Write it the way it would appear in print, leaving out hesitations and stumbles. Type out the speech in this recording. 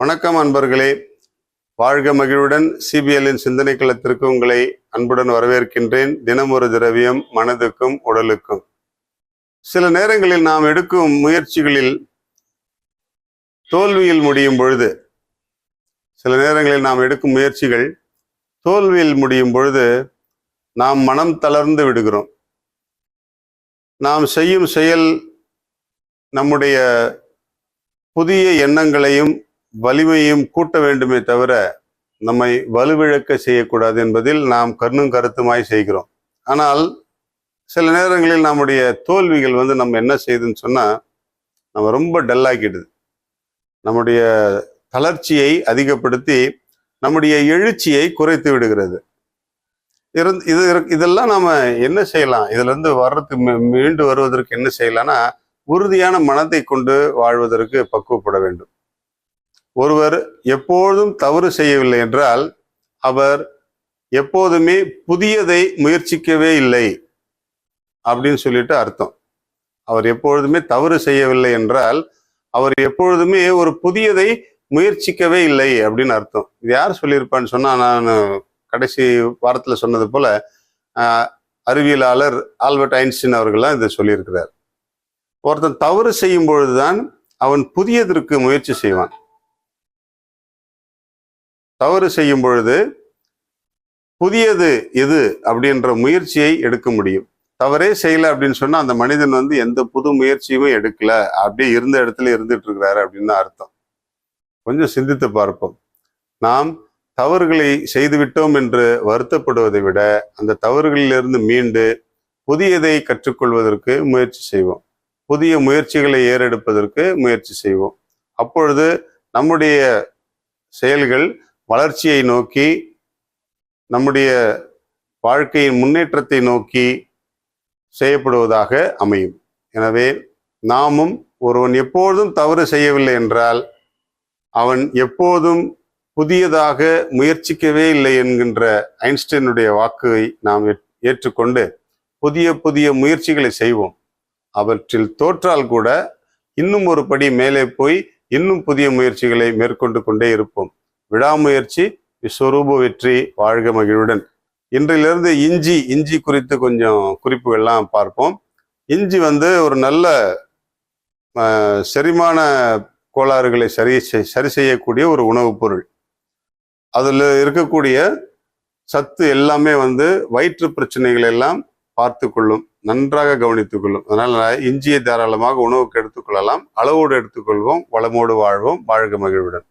வணக்கம் அன்பர்களே, வாழ்க மகிழ்வுடன் சிபிஎல்லின் சிந்தனை களத்திற்கு உங்களை அன்புடன் வரவேற்கின்றேன். தினம் ஒரு திரவியம் மனதுக்கும் உடலுக்கும். சில நேரங்களில் நாம் எடுக்கும் முயற்சிகளில் தோல்வியில் முடியும் பொழுது நாம் மனம் தளர்ந்து விடுகிறோம். நாம் செய்யும் செயல் நம்முடைய புதிய எண்ணங்களையும் வலிமையும் கூட்ட வேண்டுமே தவிர நம்மை வலுவிழக்க செய்யக்கூடாது என்பதில் நாம் கண்ணும் கருத்துமாய் செய்கிறோம். ஆனால் சில நேரங்களில் நம்முடைய தோல்விகள் நம்ம என்ன செய்யுதுன்னு சொன்னா, நம்ம ரொம்ப டல்லாக்கிடுது. நம்முடைய தளர்ச்சியை அதிகப்படுத்தி நம்முடைய எழுச்சியை குறைத்து விடுகிறது. இதெல்லாம் நாம என்ன செய்யலாம்? இதுல இருந்து மீண்டு வருவதற்கு என்ன செய்யலாம்னா, உறுதியான மனதை கொண்டு வாழ்வதற்கு பக்குவப்பட வேண்டும். ஒருவர் எப்பொழுதும் தவறு செய்யவில்லை என்றால் அவர் எப்போதுமே புதியதை முயற்சிக்கவே இல்லை அப்படின்னு சொல்லிட்டு அர்த்தம். அவர் எப்பொழுதுமே தவறு செய்யவில்லை என்றால் அவர் எப்பொழுதுமே ஒரு புதியதை முயற்சிக்கவே இல்லை அப்படின்னு அர்த்தம். இது யார் சொல்லியிருப்பான்னு சொன்னா, நான் கடைசி வாரத்துல சொன்னது போல அறிவியலாளர் ஆல்பர்ட் ஐன்ஸ்டீன் அவர்கள்லாம் இதை சொல்லியிருக்கிறார். ஒருத்தன் தவறு செய்யும் பொழுதுதான் அவன் புதியதற்கு முயற்சி செய்வான். தவறு செய்யும் பொழுது புதியது எது அப்படின்ற முயற்சியை எடுக்க முடியும். தவறே செய்யல அப்படின்னு சொன்னா அந்த மனிதன் எந்த புது முயற்சியுமே எடுக்கல, அப்படியே இருந்த இடத்துல இருந்துட்டு இருக்கிறாரு அப்படின்னு அர்த்தம். கொஞ்சம் சிந்தித்து பார்ப்போம். நாம் தவறுகளை செய்துவிட்டோம் என்று வருத்தப்படுவதை விட அந்த தவறுகளிலிருந்து மீண்டு புதியதை கற்றுக்கொள்வதற்கு முயற்சி செய்வோம். புதிய முயற்சிகளை ஏறெடுப்பதற்கு முயற்சி செய்வோம். அப்பொழுது நம்முடைய செயல்கள் வளர்ச்சியை நோக்கி, நம்முடைய வாழ்க்கையின் முன்னேற்றத்தை நோக்கி செய்யப்படுவதாக அமையும். எனவே நாமும் ஒருவன் எப்போதும் தவறு செய்யவில்லை என்றால் அவன் எப்போதும் புதியதாக முயற்சிக்கவே இல்லை என்கின்ற ஐன்ஸ்டைனுடைய வாக்கை நாம் ஏற்றுக்கொண்டு புதிய புதிய முயற்சிகளை செய்வோம். அவற்றில் தோற்றால் கூட இன்னும் ஒரு படி மேலே போய் இன்னும் புதிய முயற்சிகளை மேற்கொண்டு கொண்டே இருப்போம். விடாமுயற்சி விஸ்வரூப வெற்றி. வாழ்க மகிழ்வுடன். இன்றிலிருந்து இஞ்சி குறித்து கொஞ்சம் குறிப்புகள்லாம் பார்ப்போம். இஞ்சி ஒரு நல்ல செரிமான கோளாறுகளை சரி செய்யக்கூடிய ஒரு உணவுப் பொருள். அதில் இருக்கக்கூடிய சத்து எல்லாமே வயிற்று பிரச்சனைகள் எல்லாம் பார்த்து கொள்ளும், நன்றாக கவனித்துக் கொள்ளும். அதனால இஞ்சியை தாராளமாக உணவுக்கு எடுத்துக்கொள்ளலாம். அளவோடு எடுத்துக்கொள்வோம். வளமோடு வாழ்வோம். வாழ்க மகிழ்வுடன்.